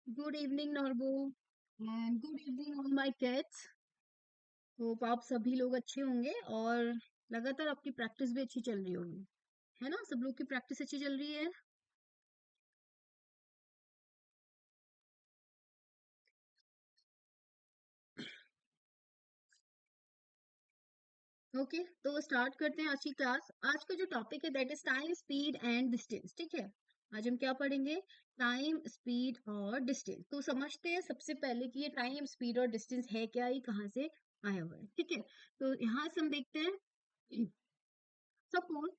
Good evening, Norbo, and good evening all my kids. Hope आप सभी लोग अच्छे होंगे और लगातार आपकी प्रैक्टिस भी अच्छी चल रही होगी, है ना? सब लोग की प्रैक्टिस अच्छी चल रही है। ओके, तो स्टार्ट करते हैं आज की क्लास। आज का जो टॉपिक है that is time, speed and distance. ठीक है, आज हम क्या पढ़ेंगे? टाइम, स्पीड और डिस्टेंस। तो समझते हैं सबसे पहले कि ये टाइम, स्पीड और डिस्टेंस है क्या, ये कहाँ से आया हुआ है। ठीक है, तो यहाँ से हम देखते हैं। सपोज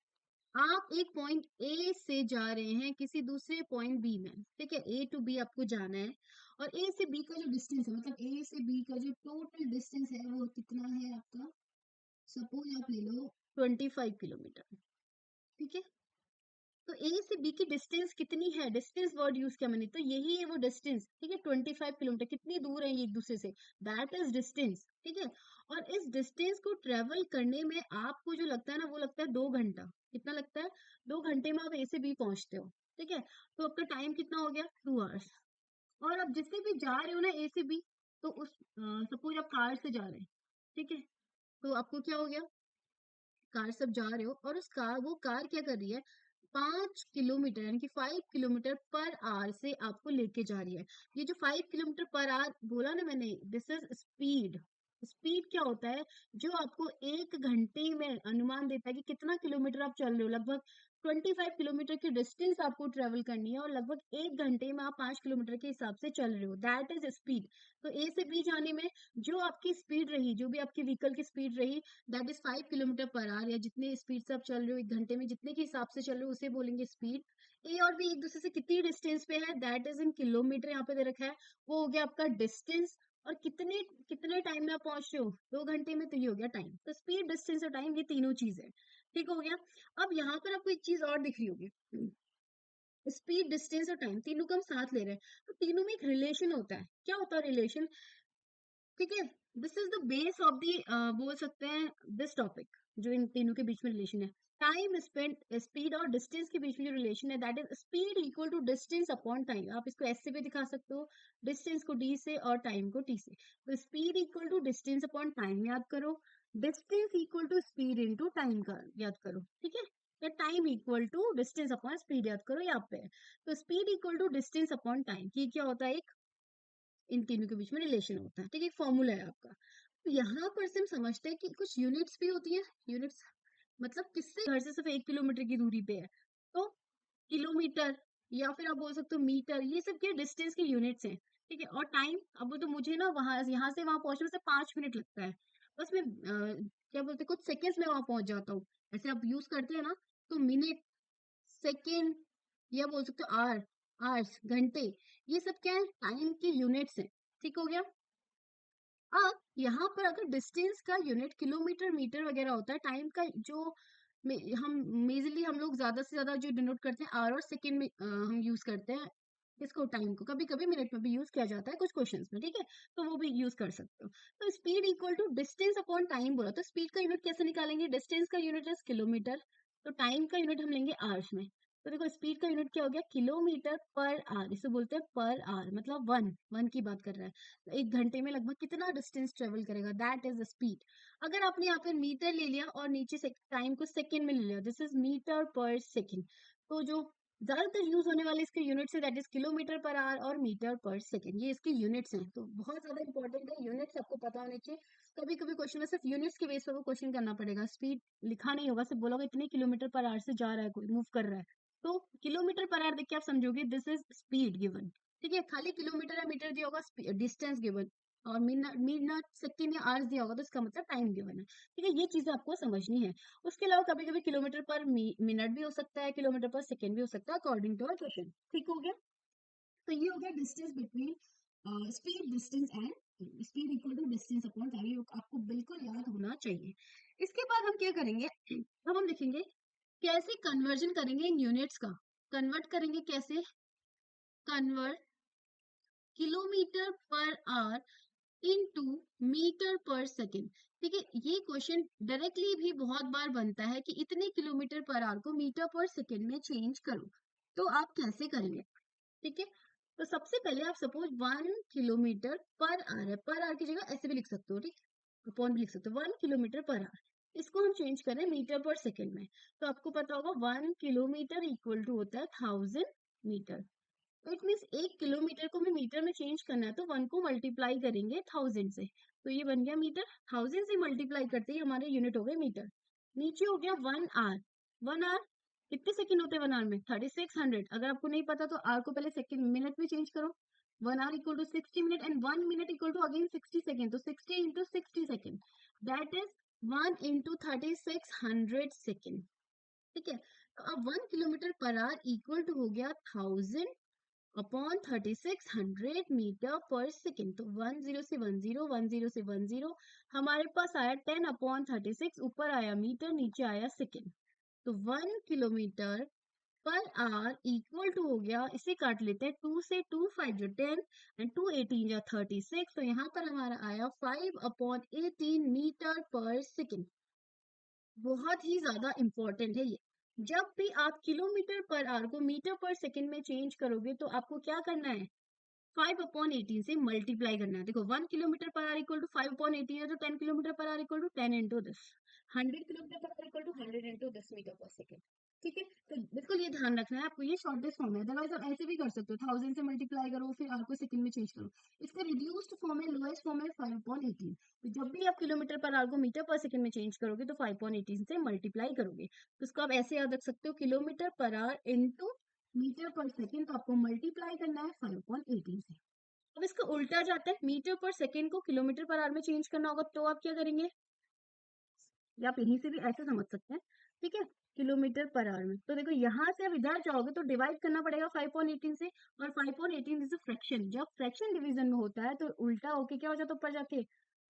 आप एक पॉइंट ए से जा रहे हैं किसी दूसरे पॉइंट बी में। ठीक है, ए टू बी आपको जाना है और ए से बी का जो डिस्टेंस है, मतलब ए से बी का जो टोटल डिस्टेंस है वो कितना है आपका? सपोज आप ले लो 25 किलोमीटर। ठीक है, तो ए से बी की डिस्टेंस कितनी है? डिस्टेंस वर्ड यूज किया मैंने, तो यही है वो डिस्टेंस। ठीक है, 25 किलोमीटर। कितनी दूर है ये एक दूसरे से? That is distance. ठीक है, और इस डिस्टेंस को ट्रेवल करने में आपको जो लगता है ना, वो लगता है 2 घंटा। कितना लगता है? 2 घंटे में आप ए से बी पहुंचते हो। ठीक है, तो आपका टाइम कितना हो गया? 2 आवर्स। और आप जिससे भी जा रहे हो ना ए से बी, तो उस सपोज आप कार से जा रहे हैं। ठीक है, तो आपको क्या हो गया? कार से आप जा रहे हो और वो कार क्या कर रही है? 5 किलोमीटर यानी कि 5 किलोमीटर पर आवर से आपको लेके जा रही है। ये जो 5 किलोमीटर पर आवर बोला ना मैंने, दिस इज स्पीड। स्पीड क्या होता है? जो आपको 1 घंटे में अनुमान देता है कि कितना किलोमीटर आप चल रहे हो। लगभग 25 किलोमीटर की डिस्टेंस आपको ट्रेवल करनी है और लगभग 1 घंटे में आप 5 किलोमीटर के हिसाब से चल रहे हो। That is speed. तो ए से बी जाने में जो आपकी स्पीड रही, जो भी आपकी व्हीकल की स्पीड रही, that is 5 kilometre per our, या जितने स्पीड से आप चल रहे हो 1 घंटे में, जितने के हिसाब से चल रहे हो उसे बोलेंगे स्पीड। ए और बी एक दूसरे से कितनी डिस्टेंस पे है, दैट इज इन किलोमीटर यहाँ पे दे रखा है। वो हो गया आपका डिस्टेंस। और कितने कितने टाइम में आप पहुंच रहे हो? 2 घंटे में। तो ये हो गया टाइम। तो स्पीड, डिस्टेंस और टाइम, ये तीनों चीज है। ठीक हो गया। अब यहाँ पर आपको एक चीज और दिख रही होगी। स्पीड, डिस्टेंस और टाइम तीनों को हम साथ ले रहे हैं, तो तीनों में एक रिलेशन होता है। क्या होता है रिलेशन? ठीक है, this is the base of the, बोल सकते हैं, दिस टॉपिक। जो इन तीनों के बीच में रिलेशन है, टाइम स्पेंड, स्पीड और डिस्टेंस के बीच में जो रिलेशन है, that is speed equal to distance upon time. आप इसको ऐसे भी दिखा सकते हो, डिस्टेंस को डी से और टाइम को टी से। तो speed equal to distance upon time याद करो, distance equal to speed into time का याद करो। ठीक है, या time equal to distance upon speed याद करो, यहाँ पे है। तो speed equal to distance upon time, ये क्या होता है? इन तीनों के बीच में रिलेशन होता है। ठीक है, एक फॉर्मूला है आपका। तो यहाँ पर से हम समझते हैं कि कुछ यूनिट्स भी होती है। यूनिट्स मतलब किससे? घर से सिर्फ 1 किलोमीटर की दूरी पे है, तो किलोमीटर, या फिर आप बोल सकते हो मीटर, ये सब क्या डिस्टेंस के यूनिट्स हैं। ठीक है, और टाइम, अब वो तो मुझे ना वहां यहाँ से वहां पहुंचने में से 5 मिनट लगता है। बस मैं क्या बोलते हैं, कुछ सेकेंड्स में वहां पहुंच जाता हूँ। ऐसे आप यूज करते हैं ना, तो मिनट, सेकेंड, या बोल सकते हो आवर, आवर्स, घंटे, ये सब क्या है? टाइम की यूनिट्स है। ठीक हो गया। अब यहाँ पर अगर डिस्टेंस का यूनिट किलोमीटर, मीटर वगैरह होता है, टाइम का जो हम मेजरली हम लोग ज्यादा से ज्यादा जो डिनोट करते हैं आवर और सेकेंड में हम यूज करते हैं इसको। टाइम को कभी कभी मिनट में भी यूज किया जाता है कुछ क्वेश्चंस में। ठीक है, तो वो भी यूज कर सकते हो। तो speed equal to distance upon time बोला, तो स्पीड का यूनिट कैसे निकालेंगे? डिस्टेंस का यूनिट इज किलोमीटर, तो टाइम का यूनिट हम लेंगे आवर्स में। तो देखो स्पीड का यूनिट क्या हो गया? Kilometre per our. इसे बोलते हैं पर आवर, मतलब वन, वन की बात कर रहा है। तो 1 घंटे में लगभग कितना डिस्टेंस ट्रेवल करेगा, दैट इज द स्पीड। अगर आपने यहाँ पे मीटर ले लिया और नीचे से टाइम को सेकेंड में ले लिया, this is metre per second. तो जो ज्यादातर यूज होने वाले इसके यूनिट्स है, that is kilometre per our और मीटर पर सेकेंड। ये इसके यूनिट्स हैं, तो बहुत ज्यादा इंपॉर्टेंट है, यूनिट्स आपको पता होने चाहिए। कभी कभी क्वेश्चन में सिर्फ यूनिट्स के बेस पर वो क्वेश्चन करना पड़ेगा, स्पीड लिखा नहीं होगा, सिर्फ बोलोगे इतने किलोमीटर पर आवर से जा रहा है, कोई मूव कर रहा है, तो किलोमीटर पर आवर देख के आप समझोगे दिस इज स्पीड गिवन। ठीक है, खाली किलोमीटर या मीटर दिया होगा, डिस्टेंस गिवन, और मिनट, मिनट, सेकेंड या आवर्स दिया होगा, तो इसका मतलब टाइम गिवन है। ठीक है, ये चीजें आपको समझनी है। उसके अलावा कभी कभी किलोमीटर पर मिनट भी हो सकता है, किलोमीटर पर सेकेंड भी हो सकता है, अकॉर्डिंग टू क्वेश्चन। ठीक हो गया। तो ये हो गया distance between, speed, distance and speed equal to distance upon time. ये आपको बिल्कुल याद होना चाहिए। इसके बाद हम क्या करेंगे? अब हम देखेंगे कैसे कन्वर्जन करेंगे इन यूनिट्स का। कन्वर्ट करेंगे कैसे? Convert kilometre per hour into metre per second. ठीक है, ये क्वेश्चन डायरेक्टली भी बहुत बार बनता है कि इतने किलोमीटर पर आवर को मीटर पर सेकेंड में चेंज करो। तो आप कैसे करेंगे? ठीक है, तो सबसे पहले आप सपोज 1 किलोमीटर पर आवर है, पर आवर की जगह ऐसे भी लिख सकते हो, ठीक, अपॉन भी लिख सकते हो, 1 किलोमीटर पर आवर। इसको हम चेंज करें मीटर पर सेकेंड में, तो आपको पता होगा 1 किलोमीटर इक्वल टू होता है 1000 मीटर। तो इट मीन्स 1 किलोमीटर को हमें मीटर में चेंज करना है, तो 1 को मल्टीप्लाई करेंगे 1000 से, तो ये बन गया मीटर। 1000 से मल्टीप्लाई करते ही हमारे यूनिट हो गए मीटर। नीचे हो गया 1 आवर। 1 आवर कितने सेकंड होते हैं 1 आवर में? 3600। अगर आपको नहीं पता तो आवर को पहले सेकंड मिनट में चेंज करो। 1 hour equal to 60 minute and 1 minute equal to again 60 second, तो 60 × 60 सेकेंड, दैट इज 1 × 3600 सेकेंड। ठीक है, तो अब 1 kilometre per hour equal to हो गया 1000 अपॉन 3600 मीटर पर सेकेंड। तो 10 से 10, 10 से 10 हमारे पास आया 10/36, ऊपर आया मीटर, नीचे आया सेकेंड। तो 1 kilometre per hour equal to हो गया, इसे काट लेते हैं, 2 से 2 5 जो 10 एंड 2 18 या 36, तो यहाँ पर हमारा आया 5/18 मीटर पर सेकेंड। बहुत ही ज्यादा इंपॉर्टेंट है ये। जब भी आप किलोमीटर पर आवर को मीटर पर सेकेंड में चेंज करोगे तो आपको क्या करना है? 5/18 से मल्टीप्लाई करना है। देखो 1 kilometre per hour equal to 5/18 है, तो 10 kilometre per hour equal to 10 × 10। 100 kilometre per hour equal to 100 × 10 metre per second. ठीक है, तो बिल्कुल ये ध्यान रखना है आपको, ये शॉर्टेस्ट फॉर्म है। अदरवाइज आप ऐसे भी कर सकते हो, 1000 से मल्टीप्लाई करो फिर आवर को सेकेंड में चेंज करो। इसका रिड्यूस्ड फॉर्म है, लोएस्ट फॉर्म है 5/18। तो जब भी आप किलोमीटर पर आवर को मीटर पर सेकेंड में चेंज करोगे तो 5/18 से मल्टीप्लाई करोगे। तो इसको आप ऐसे याद रख सकते हो, kilometre per hour into metre per second, तो आपको मल्टीप्लाई करना है 5/18 से। अब इसका उल्टा जाता है, मीटर पर सेकेंड को किलोमीटर पर आवर में चेंज करना होगा, तो आप क्या करेंगे? या आप यहीं से भी ऐसे समझ सकते हैं, ठीक है, किलोमीटर पर आवर में। तो देखो यहाँ से अब इधर जाओगे तो डिवाइड करना पड़ेगा 5/18 से, और 5/18 इज अ फ्रैक्शन। जब फ्रैक्शन डिवीजन में होता है तो उल्टा होके क्या हो जाता है, ऊपर जाके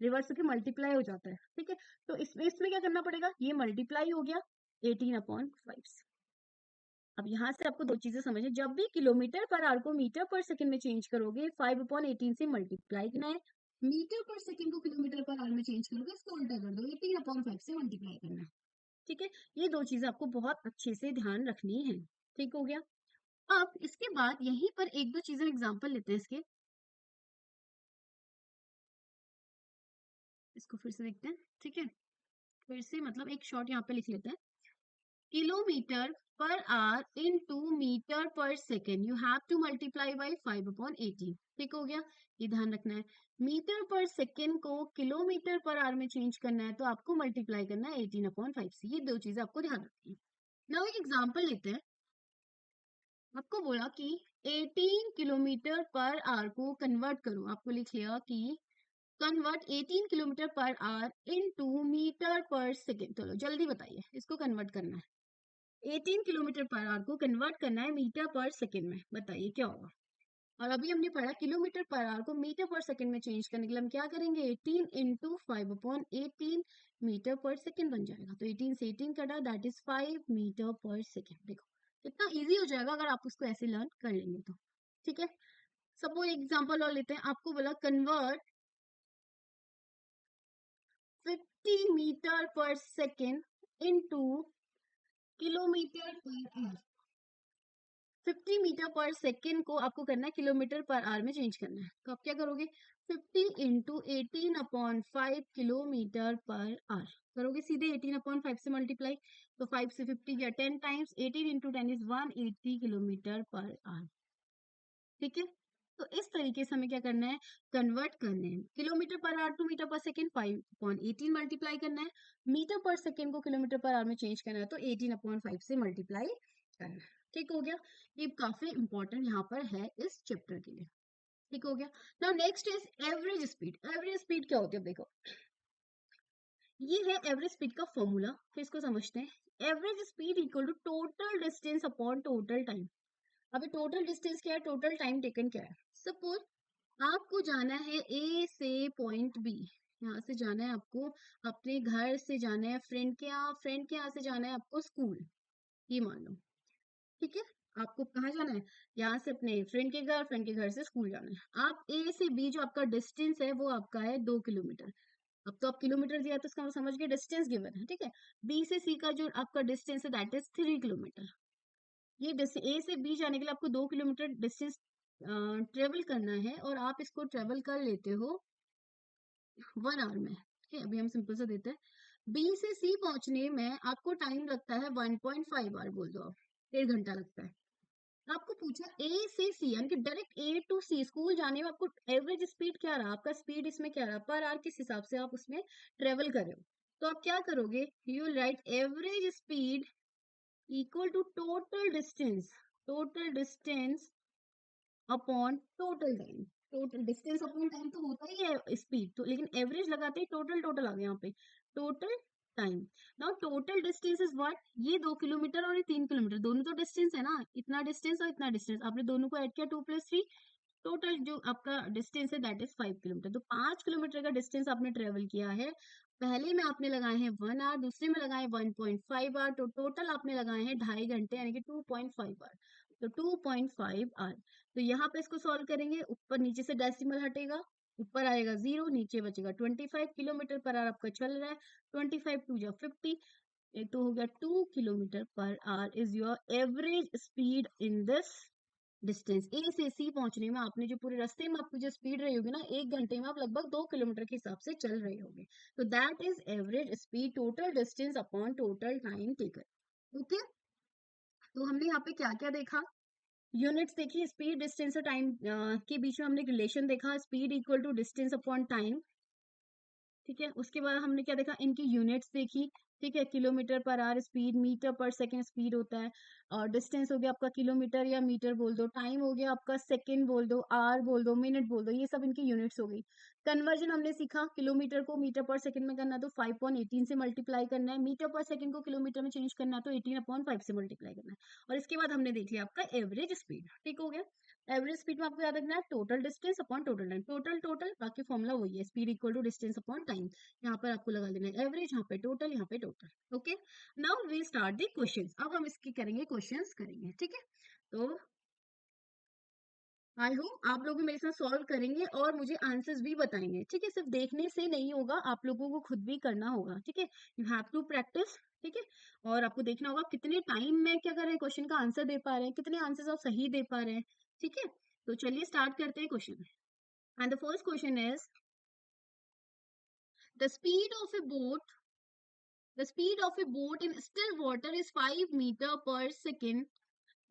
रिवर्स होके मल्टीप्लाई हो जाता है। ठीक है, तो इसमें क्या करना पड़ेगा, ये मल्टीप्लाई हो गया 18/5 से। अब यहाँ से आपको दो चीजें समझिए, जब भी किलोमीटर पर आवर को मीटर पर सेकंड में चेंज करोगे 5/18 से मल्टीप्लाई करना है। मीटर पर सेकंड को किलोमीटर पर आवर में चेंज करोगे, इसको उल्टा कर दो, 18/5 से मल्टीप्लाई करना है। ठीक है, ये दो चीजें आपको बहुत अच्छे से ध्यान रखनी है। ठीक हो गया। अब इसके बाद यहीं पर एक दो चीजें एग्जांपल लेते हैं इसके, इसको फिर से देखते हैं। ठीक है, फिर से मतलब एक शॉर्ट यहाँ पे लिख लेते हैं, kilometre per hour into metre per second, you have to multiply by 5/18। ठीक हो गया, ये ध्यान रखना है। मीटर पर सेकेंड को किलोमीटर पर आवर में चेंज करना है तो आपको मल्टीप्लाई करना है 18/5 से। ये दो चीजें आपको ध्यान रखनी है। नाउ एक एग्जांपल लेते हैं। आपको बोला कि 18 किलोमीटर पर आवर को कन्वर्ट करो। आपको लिख लिया कि convert 18 kilometre per hour into metre per second. चलो जल्दी बताइए, इसको कन्वर्ट करना है, 18 किलोमीटर पर आवर को कन्वर्ट करना है मीटर पर सेकेंड में, बताइए क्या होगा। और अभी हमने पढ़ा किलोमीटर पर आवर को मीटर पर सेकेंड में चेंज करने के लिए हम क्या करेंगे, 18 इंटू 5/18 मीटर पर सेकेंड बन जाएगा। तो 18 से 18 कटा, that is 5 metre per second. देखो कितना इजी हो जाएगा अगर आप उसको ऐसे लर्न कर लेंगे तो। ठीक है, सपोज एग्जांपल और लेते हैं। आपको बोला convert 50 metre per second into kilometre per hour. 50 metre per second को आपको करना है किलोमीटर पर आवर में चेंज करना है, तो आप क्या करोगे, 50 इंटू 18/5 किलोमीटर पर आवर करोगे, सीधे 18/5 से मल्टीप्लाई, तो 5 से 50 गया 10 times, 18 into 10 is 180 kilometre per our. ठीक है, तो इस तरीके से हमें क्या करना है, कन्वर्ट करने हैं kilometre per hour to metre per second, 5/18 multiply करना है। मीटर पर सेकेंड को किलोमीटर पर आवर में चेंज करना है तो 18/5 से मल्टीप्लाई करना है। ठीक हो गया, ये काफी इंपॉर्टेंट यहाँ पर है इस चैप्टर के लिए। ठीक हो गया। Now next is average speed. Average speed क्या होती है, देखो ये है एवरेज स्पीड का फॉर्मूला, फिर इसको समझते हैं। Average speed equal to total distance upon total time. अभी टोटल डिस्टेंस क्या है, टोटल टाइम टेकन क्या है। सपोज आपको जाना है ए से पॉइंट बी, यहाँ से जाना है आपको, अपने घर से जाना है फ्रेंड के यहाँ, फ्रेंड के यहाँ से जाना है आपको स्कूल, ये मान लो। ठीक है, आपको कहाँ जाना है, यहाँ से अपने फ्रेंड के घर, फ्रेंड के घर से स्कूल जाना है। आप ए से बी जो आपका डिस्टेंस है वो आपका है 2 किलोमीटर। अब तो आप किलोमीटर दिया तो इसका समझ गए डिस्टेंस गिवन है। ठीक है, बी से सी का जो आपका डिस्टेंस है दैट इज 3 किलोमीटर। ये ए से बी जाने के लिए आपको 2 किलोमीटर डिस्टेंस ट्रेवल करना है और आप इसको ट्रेवल कर लेते हो 1 आवर में, ठीक है, अभी हम सिंपल सा देते हैं, बी से सी पहुंचने में आपको टाइम लगता है 1.5 आवर, बोल दो आप, 1.5 घंटा लगता है। आपको पूछा ए से सी, यानी कि direct A to C school जाने में आपको एवरेज स्पीड क्या रहा, आपका स्पीड इसमें क्या रहा पर आवर, किस हिसाब से आप उसमें ट्रेवल कर रहे हो। तो आप क्या करोगे, you write average speed equal to total distance upon total time. Total distance upon time तो होता ही है स्पीड तो, लेकिन एवरेज लगाते ही टोटल टोटल आ गया यहाँ पे, total time. Now total distance is what, ये 2 किलोमीटर और ये 3 किलोमीटर, दोनों तो डिस्टेंस है ना, इतना डिस्टेंस और इतना डिस्टेंस, आपने दोनों को ऐड किया 2 + 3, टोटल जो आपका डिस्टेंस है दैट इज 5 किलोमीटर। तो 5 किलोमीटर का डिस्टेंस आपने ट्रेवल किया है। पहले में आपने लगाए हैं 1 आवर, दूसरे में लगाए 1.5 आवर, तो टोटल आपने लगाए हैं 2.5 घंटे, यानी कि 2.5 आवर। तो 2.5 आवर, तो यहाँ पे इसको सॉल्व करेंगे, ऊपर नीचे से डेसिमल हटेगा, ऊपर आएगा 0, नीचे बचेगा 25 किलोमीटर पर आवर आपका चल रहा है। 25 × 2 = 50, ये तो हो गया 2 kilometre per hour is your average speed in this distance. A से सी पहुंचने में आपने जो पूरे रास्ते में आपकी जो स्पीड रही होगी ना, 1 घंटे में आप लगभग 2 किलोमीटर के हिसाब से चल रहे होंगे। तो that is average speed, total distance upon total time taken. Okay, तो हमने यहाँ पे क्या क्या देखा, यूनिट्स देखी, स्पीड डिस्टेंस और टाइम के बीच में हमने रिलेशन देखा, speed equal to distance upon time, ठीक है। उसके बाद हमने क्या देखा, इनकी यूनिट्स देखी, ठीक है, kilometre per hour speed, metre per second speed होता है, और डिस्टेंस हो गया आपका किलोमीटर या मीटर बोल दो, टाइम हो गया आपका सेकंड बोल दो, आवर बोल दो, मिनट बोल दो, ये सब इनकी यूनिट्स हो गई। कन्वर्जन हमने सीखा, किलोमीटर को मीटर पर सेकंड में करना तो 5/18 से मल्टीप्लाई करना है, मीटर पर सेकंड को किलोमीटर में चेंज करना तो 18/5 से मल्टीप्लाई करना है। और इसके बाद हमने देख लिया आपका एवरेज स्पीड, ठीक हो गया। एवरेज स्पीड में आपको याद रखना है total distance upon total time, total total, बाकी फॉर्मूला वही है, speed equal to distance upon time. यहाँ पर आपको लगा लेना है एवरेज, यहाँ पे टोटल, यहाँ पे total. Okay, now we start the questions. अब हम इसकी करेंगे, क्वेश्चंस करेंगे, ठीक है। तो आई होप आप लोग भी मेरे साथ सॉल्व करेंगे और मुझे आंसर्स भी बताएंगे, ठीक है। सिर्फ देखने से नहीं होगा, आप लोगों को खुद भी करना होगा, ठीक है। यू हैव टू प्रैक्टिस, ठीक है। और आपको देखना होगा कितने टाइम में क्या कर रहे हैं, क्वेश्चन का आंसर दे पा रहे हैं, कितने आंसर्स आप सही दे पा रहे हैं, ठीक है। तो चलिए स्टार्ट करते हैं question. And the first question is, the speed of A boat the speed of a boat in still water is 5 meter per second.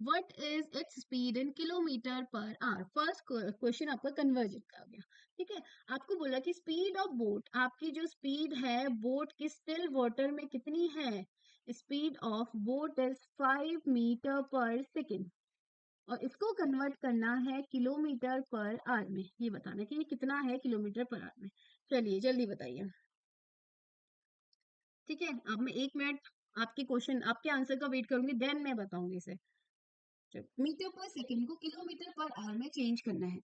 What is its speed in kilometre per our. First question आपका conversion का आ गया, ठीक है। आपको बोला कि speed of boat, आपकी जो स्पीड है बोट की स्टिल वाटर में कितनी है, speed of boat is 5 metre per second, और इसको कन्वर्ट करना है किलोमीटर पर आवर में, ये बताना है कि ये कितना है किलोमीटर पर आवर में। चलिए जल्दी बताइए, ठीक है। अब मैं 1 मिनट आपके क्वेश्चन, आपके आंसर का वेट करूंगी, देन मैं बताऊंगी इसे। मीटर पर सेकंड को किलोमीटर पर आवर में चेंज करना है।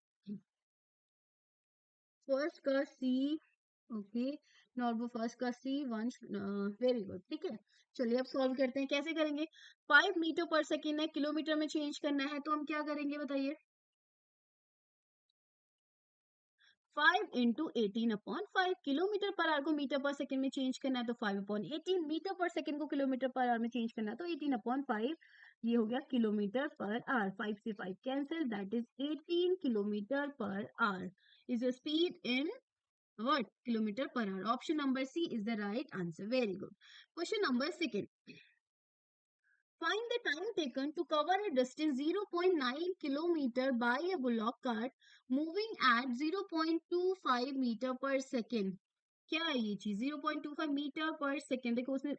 फर्स्ट का सी, ओके, नोटबुक फर्स्ट का सी वन, वेरी गुड, ठीक है। चलिए अब सॉल्व करते हैं, कैसे करेंगे। 5 मीटर पर सेकंड है, किलोमीटर में चेंज करना है, तो हम क्या करेंगे बताइए, 5 × 18/5, किलोमीटर पर आवर को मीटर पर सेकंड में चेंज करना है तो 5/18, मीटर पर सेकंड को किलोमीटर पर आवर में चेंज करना है तो 18/5, ये हो गया किलोमीटर पर आवर। 5 से 5 cancel, that is 18 kilometre per hour is your speed in what, kilometre per hour. Option number C is the right answer, very good. Question number second, find the time taken to cover a distance 0.9 kilometer by a bullock cart moving at 0.25 meter per second। क्या है ये चीज, 0.25 metre per second. देखो उसने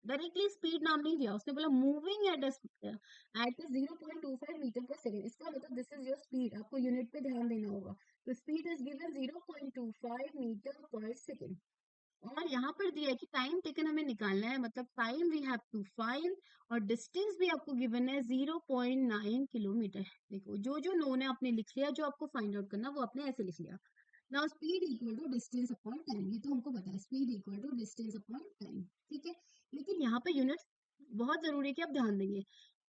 directly speed नाम नहीं दिया, उसने बोला moving at 0.25 metre per second, इसका मतलब दिस इज योर स्पीड, आपको यूनिट पे ध्यान देना होगा। तो speed is given 0.25 metre per second, और यहाँ पर दिया है कि टाइम टेकन हमें निकालना है, मतलब time we have to find, और डिस्टेंस भी आपको गिवन है 0.9 किलोमीटर। देखो जो जो नोन है आपने लिख लिया, जो आपको फाइंड आउट करना वो आपने ऐसे लिख लिया। Now speed equal to distance upon time, ये तो हमको पता है, speed equal to distance upon time, ठीक है। लेकिन यहाँ पे यूनिट्स बहुत जरूरी है कि आप ध्यान देंगे,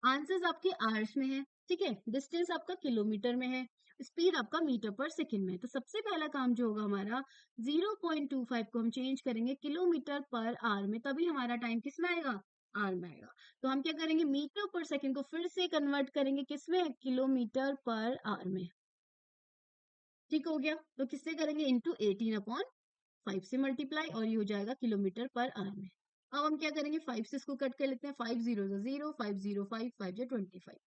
आंसर्स आपके आवर्स में है, ठीक है, डिस्टेंस आपका किलोमीटर में है, स्पीड आपका मीटर पर सेकंड में है। तो सबसे पहला काम जो होगा हमारा, 0.25 को हम चेंज करेंगे किलोमीटर पर आवर में, तभी हमारा टाइम किस में आएगा, आर में आएगा। तो हम क्या करेंगे, मीटर पर सेकंड को फिर से कन्वर्ट करेंगे किसमें, किलोमीटर पर आवर में। ठीक हो गया, तो किससे करेंगे, इंटू 18/5 से मल्टीप्लाई, और ये हो जाएगा किलोमीटर पर आवर में। अब हम क्या करेंगे, 5 से इसको कट कर लेते हैं, 5 0 0, 5 0 5, 5 जो 25,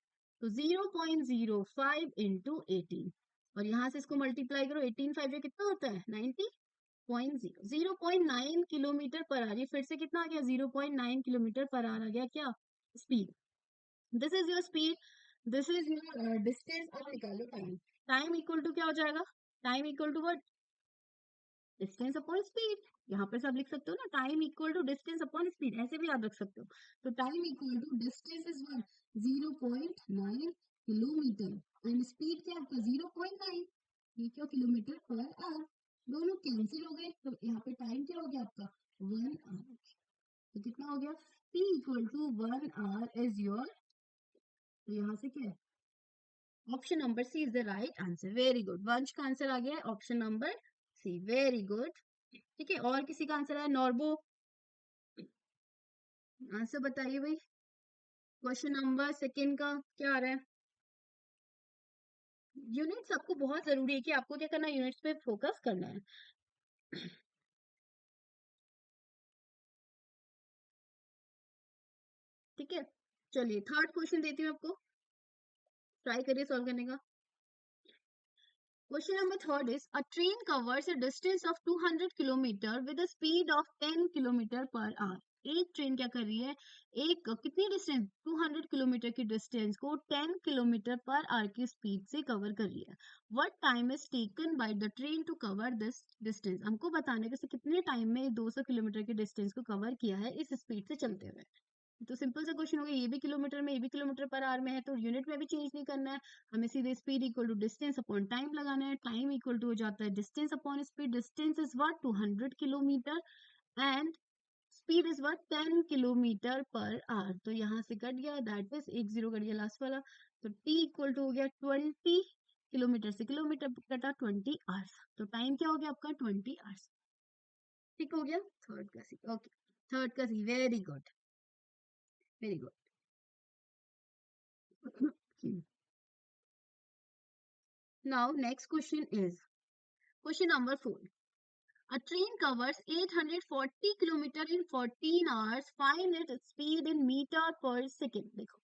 तो 0.05 इंटू 18, और यहाँ से इसको मल्टीप्लाई करो, 18 5 जो कितना होता है 90.0, 0.9 किलोमीटर पर आवर। ये फिर से कितना आ गया, 0.9 किलोमीटर पर आवर आ गया क्या, speed. This is your speed, this is your distance. अब निकालो टाइम। टाइम इक्वल टू क्या हो जाएगा, time equal to what, distance upon speed. यहाँ पर सब लिख सकते हो ना, time equal to distance upon speed, ऐसे भी याद रख सकते हो। तो time equal to distance is what, 0.9 kilometre and speed क्या आपका 0.9, ये क्या किलोमीटर पर आवर। दोनों कैंसिल हो गए, तो यहाँ पे टाइम क्या हो गया आपका 1 आवर। तो कितना हो गया, T equal to 1 hour is your, तो यहाँ से क्या है, option number C is the right answer. Very good, Vansh का आंसर आ गया है option number C, very good. ठीक है, और किसी का आंसर है, नॉर्बो आंसर बताइए भाई। क्वेश्चन नंबर सेकंड का क्या आ रहा है, यूनिट्स आपको बहुत जरूरी है कि आपको क्या करना है, यूनिट्स पे फोकस करना है। ठीक है, चलिए थर्ड क्वेश्चन देती हूँ आपको, ट्राई करिए सॉल्व करने का। Question number third is a train covers a distance of 200 kilometer with a speed of 10 kilometer per hour. एक ट्रेन क्या कर रही है, एक कितनी डिस्टेंस, 200 किलोमीटर की डिस्टेंस को 10 किलोमीटर पर आवर की स्पीड से कवर कर रही है। What time is taken by the train to cover this distance, हमको बताने के कितने टाइम में 200 किलोमीटर की डिस्टेंस को कवर किया है इस स्पीड से चलते हुए। तो सिंपल सा क्वेश्चन हो गया, ये भी किलोमीटर में, ये भी किलोमीटर पर आवर में है, तो यूनिट में भी चेंज नहीं करना है, हमें सीधे speed equal to distance upon time लगाना है। टाइम इक्वल टू हो जाता है distance upon speed, distance is what 200 kilometre and speed is what 10 kilometre per hour. तो यहाँ से कट गया, दैट इज एक जीरो कट गया लास्ट वाला, तो टी इक्वल टू हो गया 20 किलोमीटर से किलोमीटर कटा 20 आवर्स, तो टाइम क्या हो गया आपका 20 आवर्स। ठीक हो गया, थर्ड का सी, ओके, थर्ड का C, very good, very good. Now next question is question number 4. A train covers 840 kilometer in 14 hours. Find its speed in meter per second. देखो,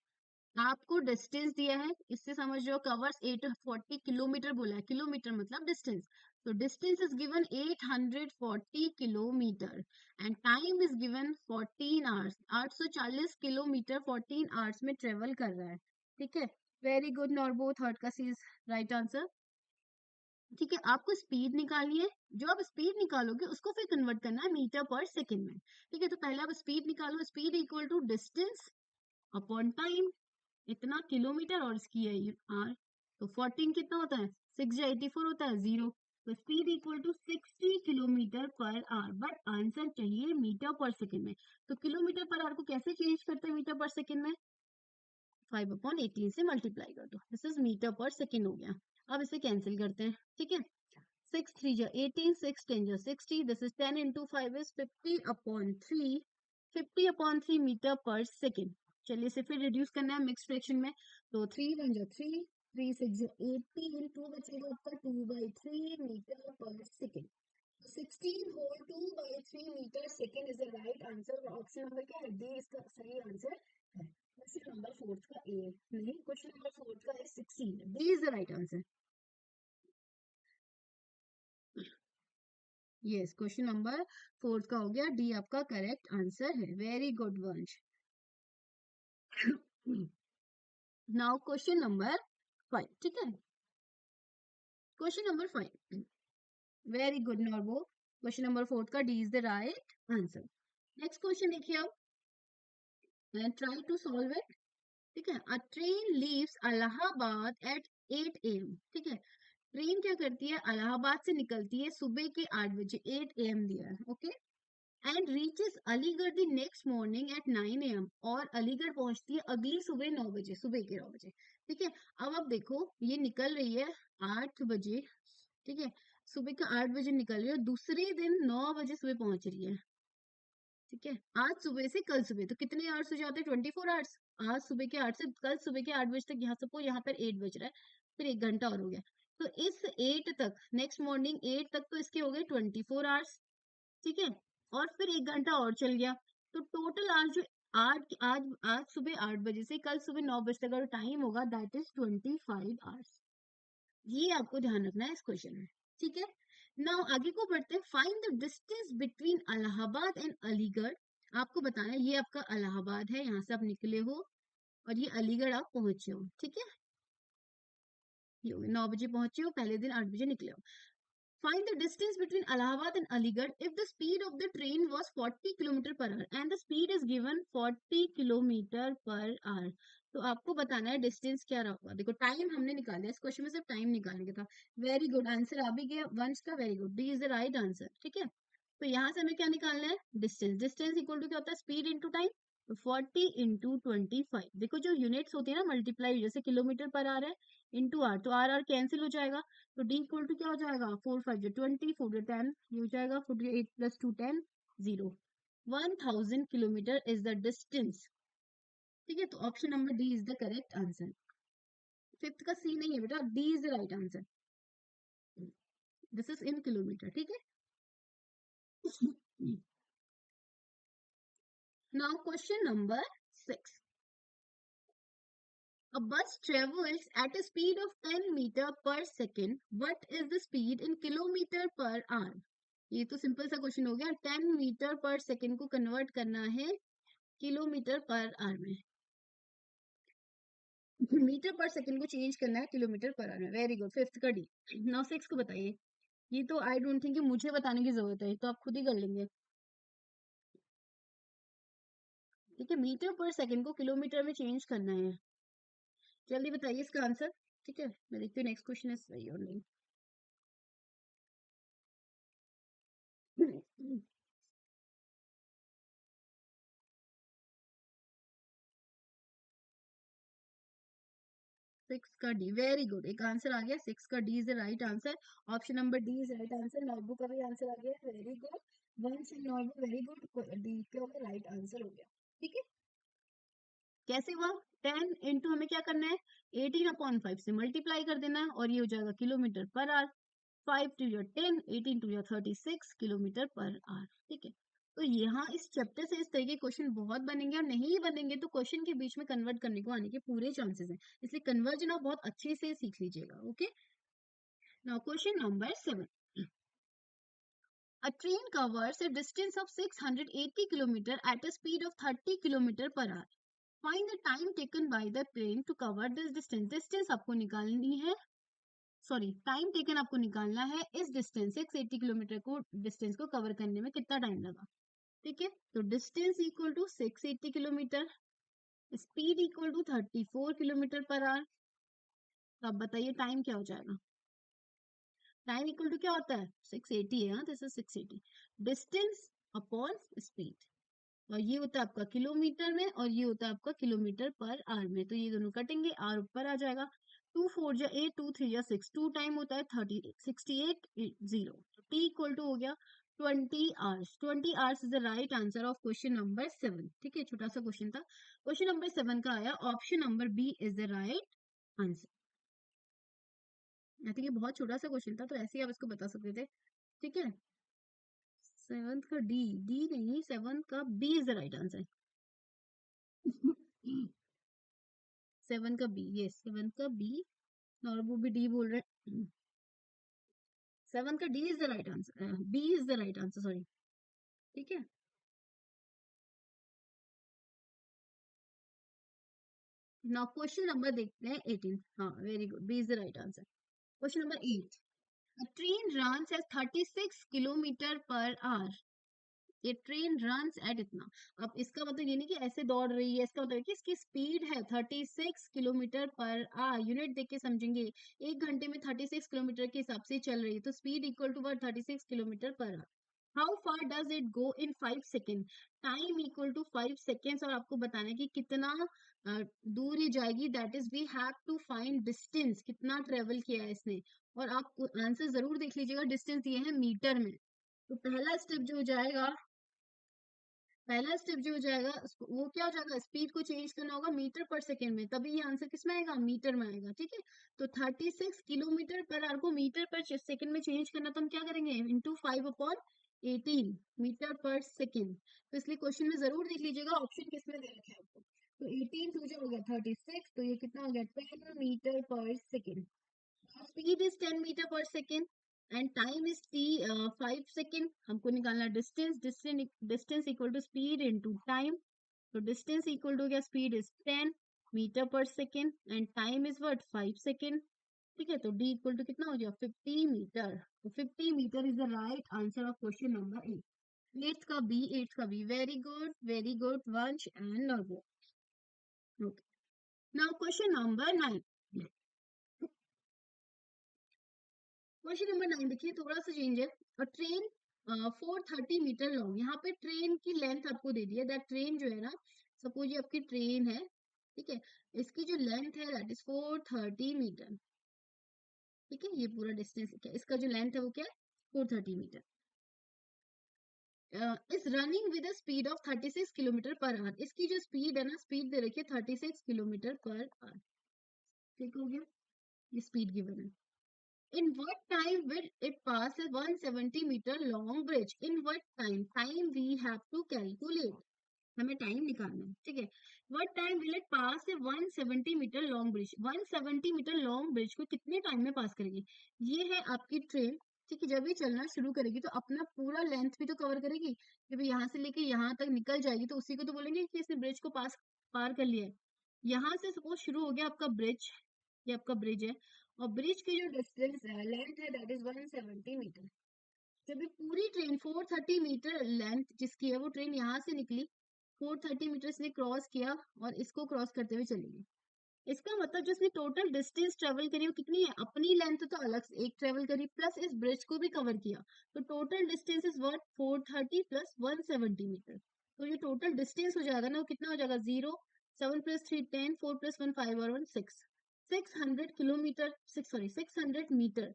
आपको डिस्टेंस दिया है, इससे समझ लो कवर्स 840 किलोमीटर बोला है, किलोमीटर मतलब डिस्टेंस, तो distance is given 840 kilometre and time is given 14 hours, 840 kilometre 14 hours में ट्रेवल कर रहा है। ठीक है, वेरी गुड नॉर्बो, थर्ड का सी इज राइट आंसर। ठीक है, आपको स्पीड निकालनी है, जो आप स्पीड निकालोगे उसको फिर कन्वर्ट करना है मीटर पर सेकंड में। ठीक है, तो पहले आप स्पीड निकालो, speed equal to distance upon time, इतना किलोमीटर और इसकी है आर, तो 14 कितना होता है 6 या 84 होता है 0, तो speed equal to 60 kilometre per hour, but answer चाहिए मीटर पर सेकंड में। तो किलोमीटर पर आवर को कैसे चेंज करते हैं मीटर पर सेकंड में, 5/18 से मल्टीप्लाई कर दो, this is metre per second हो गया। अब इसे कैंसिल करते हैं, ठीक है, 6 3 जा 18, 6 10 जा 60, this is 10 into 5 is 50/3, 50/3 metre per second. चलिए इसे फिर रिड्यूस करना है मिक्स फ्रैक्शन में, तो 3 1 जा 3, 3 6 जा 18, 2 बचेगा आपका 2/3 metre per second, 16 whole 2/3 metre second is the right answer. Option number क्या है, डी इसका सही आंसर है। क्वेश्चन नंबर फोर्थ का ए नहीं, क्वेश्चन नंबर फोर्थ का है 16, D is the right answer. Yes, question number fourth का हो गया, डी आपका करेक्ट आंसर है, very good Vansh. Now question number 5, ठीक है, question number 5, very good Norbu, question number fourth का D is the right answer. Next question देखिए आप, ट्राई टू सॉल्व इट। ठीक है, a train leaves Allahabad at 8 AM, ठीक है, ट्रेन क्या करती है, इलाहाबाद से निकलती है सुबह के 8 बजे, 8 AM दिया है, okay, and reaches Aligarh the next morning at 9 AM, और अलीगढ़ पहुंचती है अगली सुबह 9 बजे, सुबह के 9 बजे। ठीक है, अब आप देखो ये निकल रही है 8 बजे, ठीक है, सुबह के 8 बजे निकल रही है, दूसरे दिन 9 बजे सुबह पहुंच रही है, ठीक है, आज सुबह से कल सुबह तो कितने आवर्स हो जाते हैं? 24 आवर्स। आज सुबह के 8 से कल सुबह के 8 बजे तक, यहाँ सपोज यहाँ पर 8 बज रहा है, फिर 1 घंटा और हो गया, तो इस 8 तक, नेक्स्ट मॉर्निंग 8 तक तो इसके हो गए 24 आवर्स। ठीक है, और फिर 1 घंटा और चल गया, तो टोटल आज जो आठ आज आज सुबह 8 बजे से कल सुबह 9 बजे तक का टाइम होगा, दैट इज 25 आवर्स। ये आपको ध्यान रखना है इस क्वेश्चन में। ठीक है, नाउ आगे को बढ़ते हैं। Find the distance between Allahabad and Aligarh. आपको बताना है, ये आपका इलाहाबाद है, यहाँ से आप निकले हो, और ये अलीगढ़ आप पहुंचे हो। ठीक है, ये 9 बजे पहुंचे हो, पहले दिन 8 बजे निकले हो। Find the distance between Allahabad and Aligarh if the speed of the train was 40 km per hour and the speed is given 40 km per hour. तो आपको बताना है डिस्टेंस क्या रहा होगा। देखो टाइम हमने निकाला है, इस क्वेश्चन में सिर्फ टाइम निकालने का था। वेरी गुड, आंसर आ भी गया वंश का, very good, D is the right answer. ठीक है, तो यहाँ से हमें क्या निकालना है? डिस्टेंस। डिस्टेंस इक्वल टू क्या होता है? Speed into time. तो 40 इंटू 25। देखो जो यूनिट्स होती है ना मल्टीप्लाई, जैसे किलोमीटर पर आर है इंटू आर, तो आर आर कैंसिल हो जाएगा, तो डी इक्वल टू क्या हो जाएगा? 4 5 जो 20, 4 जो 10, ये हो जाएगा 48 plus 2 10 0। 1000 kilometre is the distance. ठीक है, तो option number D is the correct answer. Fifth का सी नहीं है बेटा, D is the right answer. This is in kilometre. ठीक है, now question number 6। A bus travels at a speed of 10 meter per second. What is the speed in kilometer per hour? ये तो simple सा question हो गया। 10 metre per second को convert करना है किलोमीटर पर आवर में। मीटर पर सेकेंड को चेंज करना है किलोमीटर पर आवर में। वेरी गुड, फिफ्थ का डी। नाउ सिक्स को बताइए। ये तो आई डोंट थिंक मुझे बताने की जरूरत है, तो आप खुद ही कर लेंगे। ठीक है, मीटर पर सेकेंड को किलोमीटर में चेंज करना है। जल्दी बताइए इसका आंसर। ठीक है, मैं देखती हूँ नेक्स्ट क्वेश्चन है सही और नहीं। 6 का डी, वेरी गुड, एक आंसर आ गया। 6 का D is the right answer. Option number D is right answer. Notebook का भी आंसर आ गया, वेरी गुड। वन से नोटबुक, वेरी गुड, डी का राइट आंसर हो गया। ठीक है, कैसे हुआ? 10 इंटू हमें क्या करना है? 18/5 से मल्टीप्लाई कर देना है, और ये हो जाएगा किलोमीटर पर आवर। 5 टू या 10, 18 टू या 36 किलोमीटर पर आवर। ठीक है, तो यहाँ इस चैप्टर से इस तरह के क्वेश्चन बहुत बनेंगे, और नहीं बनेंगे तो क्वेश्चन के बीच में कन्वर्ट करने को आने के पूरे चांसेस हैं, इसलिए कन्वर्जन आप बहुत अच्छे से सीख लीजिएगा। Okay, now question number 7। A train covers a distance of 680 km at a speed of 30 km per hour. Find the time taken by the train to cover this distance. Distance आपको निकालनी है, sorry time taken आपको निकालना है इस distance 680 kilometre को, distance को cover करने में कितना टाइम लगा। ठीक है, तो distance equal to 680 kilometre, speed equal to 34 kilometre per hour. तो अब बताइए टाइम क्या हो जाएगा? टाइम इक्वल टू क्या होता है? 680 है, this is 680, distance upon speed, और ये होता है आपका किलोमीटर में, और ये होता है आपका किलोमीटर पर आवर में। तो ये दोनों कटेंगे, आर ऊपर आ जाएगा। 2 4 जा 8, 2 3 जा 6, 2 टाइम होता है 30, 68 0। टी इक्वल टू हो गया 20 hours. 20 hours is the right answer of question number 7। ठीक है, छोटा सा क्वेश्चन था। क्वेश्चन नंबर 7 का आया, option number B is the right answer. I think ये बहुत छोटा सा क्वेश्चन था, तो ऐसे ही आप इसको बता सकते थे। ठीक है, 7 का डी, डी नहीं, 7 का B is the right answer. 7 का बी, यस 7 का बी, और वो भी डी बोल रहे हैं। 7 का D is the right answer, B is the right answer, sorry. ठीक है, नाउ क्वेश्चन नंबर देखते हैं 18। हाँ, very good, B is the right answer. Question number 8। A train runs at 36 kilometre per hour. ये ट्रेन रन्स एट इतना। अब इसका मतलब ये नहीं कि ऐसे दौड़ रही है, इसका मतलब कि इसकी स्पीड है 36 किलोमीटर पर आवर। यूनिट देख के समझेंगे, 1 घंटे में 36 किलोमीटर के हिसाब से चल रही है, तो speed equal to 36 kilometre per hour. How far does it go in 5 second? Time equal to 5 seconds, और आपको बताना है कि कितना दूर ये जाएगी, that is we have to find distance, कितना ट्रेवल किया है इसने। और आप आंसर जरूर देख लीजिएगा, डिस्टेंस ये है मीटर में। तो पहला स्टेप जो हो जाएगा, पहला स्टेप जो हो जाएगा वो क्या हो जाएगा, स्पीड को चेंज करना होगा मीटर पर सेकेंड में, तभी ये आंसर किसमें आएगा, मीटर में आएगा। ठीक है, तो 36 किलोमीटर पर आवर को मीटर पर सेकेंड में चेंज करना, तो हम क्या करेंगे, इंटू 5/18 मीटर पर सेकेंड। तो इसलिए क्वेश्चन में जरूर देख लीजिएगा ऑप्शन किसमें दे रखे हैं आपको। तो 18 टू जो हो गया 36, तो ये कितना हो गया 10 metre per second. Speed is 10 metre per second and time is t 5 second. हमको निकालना distance, distance equal to speed into time. तो डिस्टेंस इक्वल टू क्या, speed is 10 metre per second and time is what 5 second. ठीक है, तो d equal to कितना हो गया 50 मीटर। तो 50 metre is the right answer of question number 8। Eighth का B very good Vansh and नर्वो। Okay, now question number 9। Question number 9 देखिए, थोड़ा सा चेंज है। और ट्रेन 430 मीटर लॉन्ग, यहाँ पे ट्रेन की लेंथ आपको दे दी है। दैट ट्रेन जो है ना, सपोज ये आपकी ट्रेन है, ठीक है, इसकी जो लेंथ है दैट इज 430 मीटर। ठीक है, ये पूरा डिस्टेंस क्या, इसका जो लेंथ है वो क्या है 430 metre. Is running with a speed of 36 kilometre per hour. इसकी जो स्पीड है ना, स्पीड दे रखी है 36 किलोमीटर पर आवर। ठीक हो गया, ये स्पीड गिवन है। In what time will it pass a 170 meter long bridge? In what time? Time we have to calculate. हमें टाइम निकालना है, ठीक है। What time will it pass a 170 meter long bridge? 170 metre long bridge को कितने time में पास करेगी? ये है आपकी ट्रेन, ठीक है। जब ये चलना शुरू करेगी तो अपना पूरा लेंथ भी तो कवर करेगी, कि भाई यहाँ से लेके यहाँ तक निकल जाएगी, तो उसी को तो बोलेंगे कि इसने ब्रिज को पार कर लिया है। यहाँ से सपोज शुरू हो गया आपका ब्रिज, ये आपका ब्रिज है, और ब्रिज की जो डिस्टेंस है, लेंथ है दैट इज 170 मीटर। जब ये पूरी ट्रेन 430 मीटर लेंथ जिसकी है, वो ट्रेन यहाँ से निकली, 430 मीटर इसने क्रॉस किया और इसको क्रॉस करते हुए चलेगी। इसका मतलब जो इसने टोटल डिस्टेंस ट्रेवल करी वो कितनी है, अपनी लेंथ तो अलग से एक ट्रेवल करी, प्लस इस ब्रिज को भी कवर किया, तो total distance is what 430 plus 170 metre. तो ये टोटल डिस्टेंस हो जाएगा ना, वो कितना हो जाएगा 0, 7 प्लस 3 10, 4 प्लस 1 5 और 1 6, 600 किलोमीटर, 600 मीटर।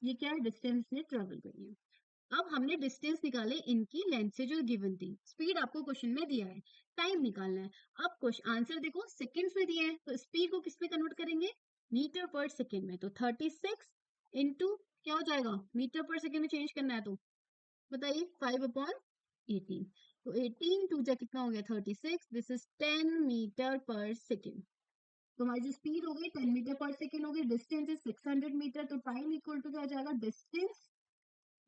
ये क्या है, डिस्टेंस ने ट्रेवल करी है। अब हमने डिस्टेंस निकाले इनकी लेंथ से जो गिवन थी। स्पीड आपको क्वेश्चन में दिया है, टाइम निकालना है। अब क्वेश्चन आंसर देखो सेकंड्स में दिए हैं, तो स्पीड को किस में कन्वर्ट करेंगे, मीटर पर सेकंड में। तो 36 इंटू क्या हो जाएगा, मीटर पर सेकंड में चेंज करना है तो बताइए 5/18। तो 18 टू जा कितना हो गया 36, this is 10 metre per second. तो हमारी जो स्पीड हो गई 10 मीटर पर सेकेंड हो गई, डिस्टेंस इज 600 मीटर, तो टाइम इक्वल टू क्या हो जाएगा, डिस्टेंस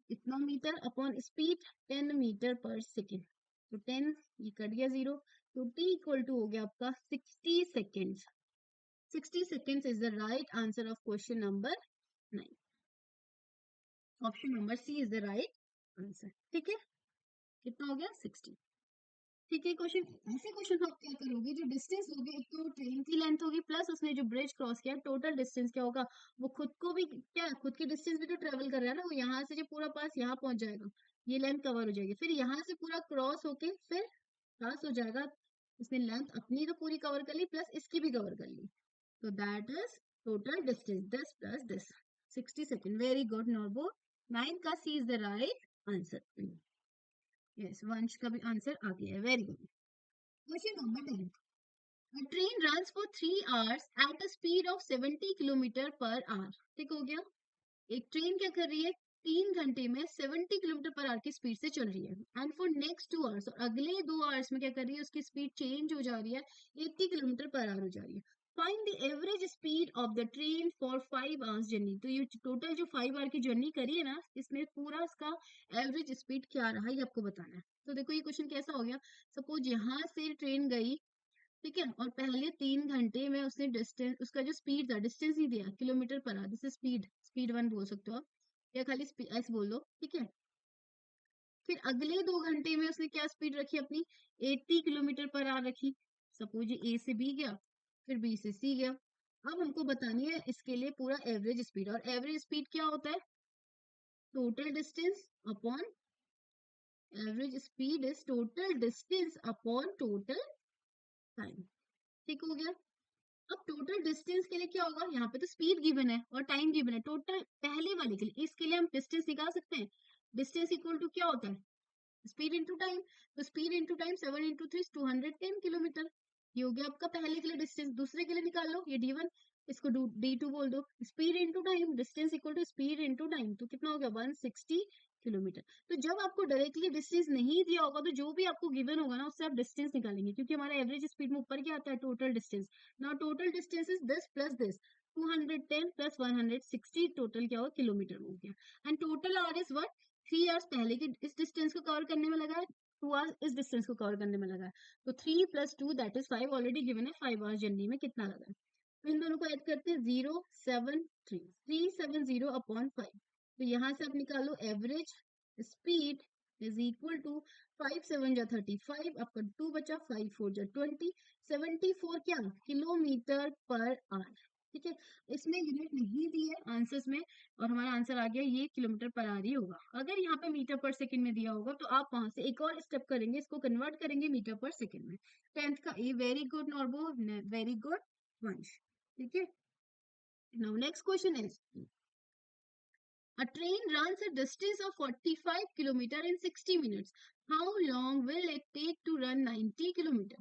इतना metre upon speed 10 metre per second. तो 10 ये कट गया 0, तो t इक्वल टू हो गया आपका 60 seconds. 60 seconds is the right answer of question number 9। Option number C is the right answer. ठीक है, कितना हो गया 60। ठीक है, क्वेश्चन ऐसे क्वेश्चन आप क्या करोगे, जो डिस्टेंस होगी, एक तो ट्रेन की लेंथ होगी प्लस उसने जो ब्रिज क्रॉस किया, टोटल डिस्टेंस क्या होगा, वो खुद को भी क्या, खुद की डिस्टेंस भी तो ट्रेवल कर रहा है ना, वो यहाँ से जो पूरा पास यहाँ पहुंच जाएगा, ये लेंथ कवर हो जाएगी, फिर यहाँ से पूरा क्रॉस होके फिर पास हो जाएगा। उसने लेंथ अपनी तो पूरी कवर कर ली प्लस इसकी भी कवर कर ली, तो that is total distance this plus this 60 second. Very good नॉर्बो, 9 का C is the right answer. Yes, Vansh का भी आंसर आ गया है, very good. Question number 10। A train runs for 3 hours at a speed of 70 kilometre per our. ठीक हो गया, एक ट्रेन क्या कर रही है, 3 घंटे में 70 किलोमीटर पर आवर की स्पीड से चल रही है। एंड फॉर नेक्स्ट 2 आवर्स, और अगले 2 आवर्स में क्या कर रही है, उसकी स्पीड चेंज हो जा रही है, 80 किलोमीटर पर आवर हो जा रही है। Find the average speed of the train for 5 hours journey. तो ये टोटल जो 5 आवर की जर्नी करी है ना, इसमें पूरा इसका एवरेज स्पीड क्या रहा है ये आपको बताना है। तो देखो ये क्वेश्चन कैसा हो गया, सपोज यहाँ से ट्रेन गई, ठीक है, और पहले 3 घंटे में उसने डिस्टेंस, उसका जो स्पीड था, डिस्टेंस नहीं दिया kilometre per our, this speed, speed 1 बोल सकते हो आप, या खाली एस बोल दो, ठीक है। फिर अगले 2 घंटे में उसने क्या स्पीड रखी अपनी, 80 किलोमीटर पर आवर रखी। सपोज ए से बी गया, फिर बी से सी गया। अब हमको बतानी है इसके लिए पूरा एवरेज स्पीड, और एवरेज स्पीड क्या होता है, total distance upon average speed is total distance upon total time. ठीक हो गया। अब टोटल डिस्टेंस के लिए क्या होगा, यहाँ पे तो स्पीड गिवन है और टाइम गिवन है, टोटल पहले वाले के लिए, इसके लिए हम डिस्टेंस निकाल सकते हैं। डिस्टेंस इक्वल टू क्या होता है, स्पीड इंटू टाइम, तो speed into time 7 into 3 210 kilometre. ये हो गया आपका पहले के लिए डिस्टेंस। दूसरे के लिए निकाल लो, ये D1, इसको D2 बोल दो। Speed into time, distance equal to speed into time, तो कितना हो गया 160 किलोमीटर। तो जब आपको डायरेक्टली डिस्टेंस नहीं दिया होगा तो जो भी आपको गिवन होगा ना उससे आप डिस्टेंस निकालेंगे, क्योंकि हमारा एवरेज स्पीड में ऊपर क्या आता है, total distance. Now total distance is this plus this, 210 plus 160, total क्या होगा किलोमीटर में हो गया। And total our is what, 3 hours पहले के इस डिस्टेंस को कवर करने में लगा है, 2 आवर्स इस डिस्टेंस को कवर करने में लगा है। तो 3 + 2 दैट इज 5, ऑलरेडी गिवन है 5 आवर्स जर्नी में कितना लगा है। तो इन दोनों को ऐड करते हैं, 073 370 अपॉन 5। तो यहाँ से आप निकालो average speed is equal to 5 7 जा 35, आपका 2 बचा, 5 4 जा 20, 74 क्या किलोमीटर पर आवर। ठीक है, इसमें यूनिट नहीं दी है आंसर्स में, और हमारा आंसर आ गया ये किलोमीटर पर आवर ही होगा। अगर यहाँ पे मीटर पर सेकंड में दिया होगा तो आप वहां से एक और स्टेप करेंगे, इसको कन्वर्ट करेंगे मीटर पर सेकंड में। 10th का ए, वेरी गुड नॉर्बो, वेरी गुड वंश। ठीक है, now next question is, a train runs a distance of 45 kilometer in 60 minutes. How long will it take to run 90 kilometer?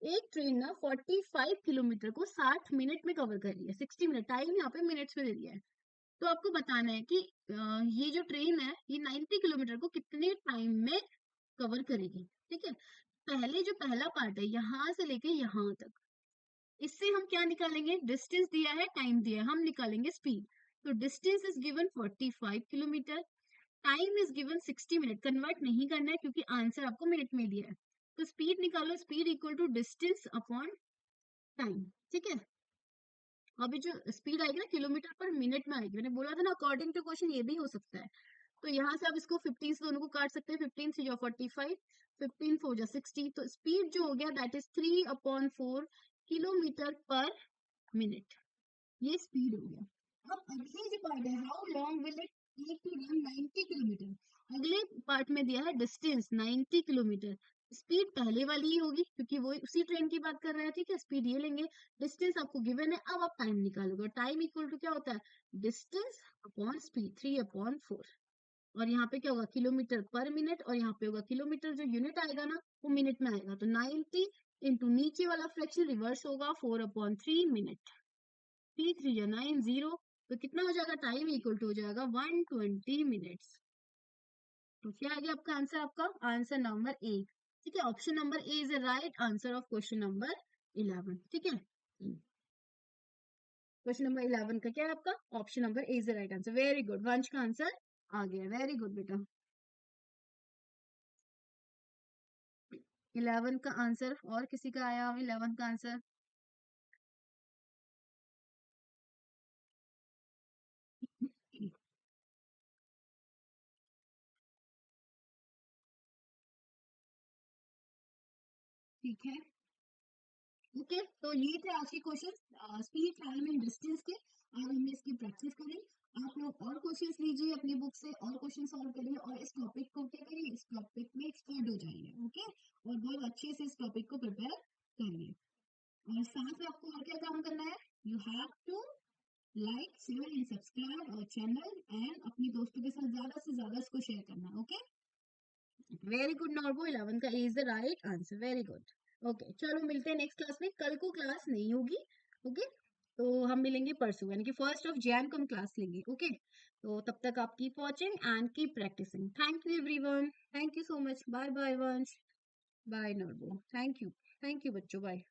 एक train ना 45 kilometre को 60 minute में cover कर रही है। 60 मिनट टाइम यहाँ पे मिनट्स में दे दिया है। तो आपको बताना है कि ये जो ट्रेन है ये 90 किलोमीटर को कितने टाइम में कवर करेगी। ठीक है, पहले जो पहला पार्ट है यहाँ से लेके यहाँ तक, इससे हम क्या निकालेंगे, डिस्टेंस दिया है, टाइम दिया है, हम निकालेंगे स्पीड। तो distance is given 45 kilometre, time is given 60 minute, convert नहीं करना है क्योंकि आंसर आपको मिनट में दिया है। तो स्पीड निकालो, speed equal to distance upon time. ठीक है, अभी जो स्पीड आएगी ना किलोमीटर पर मिनट में आएगी, मैंने बोला था ना अकॉर्डिंग टू क्वेश्चन ये भी हो सकता है। तो यहाँ से आप इसको 15 से दोनों को काट सकते हैं, 15 से जो 45, 15 4 जा 60, तो स्पीड जो हो गया that is 3/4 kilometre per minute. ये स्पीड हो गया। अब अगले जो पार्ट है, how long will it take to run 90 kilometre, अगले पार्ट में दिया है डिस्टेंस 90 किलोमीटर। स्पीड पहले वाली ही होगी क्योंकि वो उसी ट्रेन की बात कर रहे हैं। ठीक है, स्पीड ये लेंगे, डिस्टेंस आपको गिवन है, अब आप टाइम निकालोगे। टाइम इक्वल टू क्या होता है, डिस्टेंस अपॉन स्पीड, 3/4। और यहाँ पे क्या होगा किलोमीटर पर मिनट, और यहाँ पे होगा किलोमीटर, जो यूनिट आएगा ना वो मिनट में आएगा। तो 90 इंटू नीचे वाला फ्रैक्शन रिवर्स होगा, 4/3 मिनट। 3 3 या 9 0, तो कितना हो जाएगा, टाइम इक्वल टू हो जाएगा 120 मिनट्स। तो क्या आ गया आपका आंसर, आपका आंसर नंबर ए। ठीक है, option number A is the right answer of question number 11। ठीक है, क्वेश्चन नंबर 11 का क्या है आपका, option number A is the right answer. Very good, Vansh का आंसर आ गया, वेरी गुड बेटा। 11 का आंसर और किसी का आया, 11 का आंसर? ठीक है, ओके, तो ये थे आज के question speed, time and distance के। आज हमने इसकी प्रैक्टिस करी। आप लोग और क्वेश्चंस लीजिए अपनी बुक से, और क्वेश्चन सॉल्व करिए, और इस टॉपिक को क्या करिए, इस टॉपिक में एक्सपर्ट हो जाइए। ओके, और बहुत अच्छे से इस टॉपिक को प्रिपेयर करिए। और साथ में आपको और क्या काम करना है, you have to like share and subscribe our channel, and अपने दोस्तों के साथ ज्यादा से ज्यादा इसको शेयर करना है। ओके, वेरी गुड नॉर्बो, 11 का is the right answer, very good. Okay, चलो मिलते हैं नेक्स्ट क्लास में। कल को क्लास नहीं होगी। ओके, तो हम मिलेंगे परसों, यानी कि 1 को हम क्लास लेंगे। ओके, तो तब तक आप keep watching and keep practising. Thank you everyone, thank you so much, bye bye Vansh, bye Norbu, thank you बच्चों, बाय।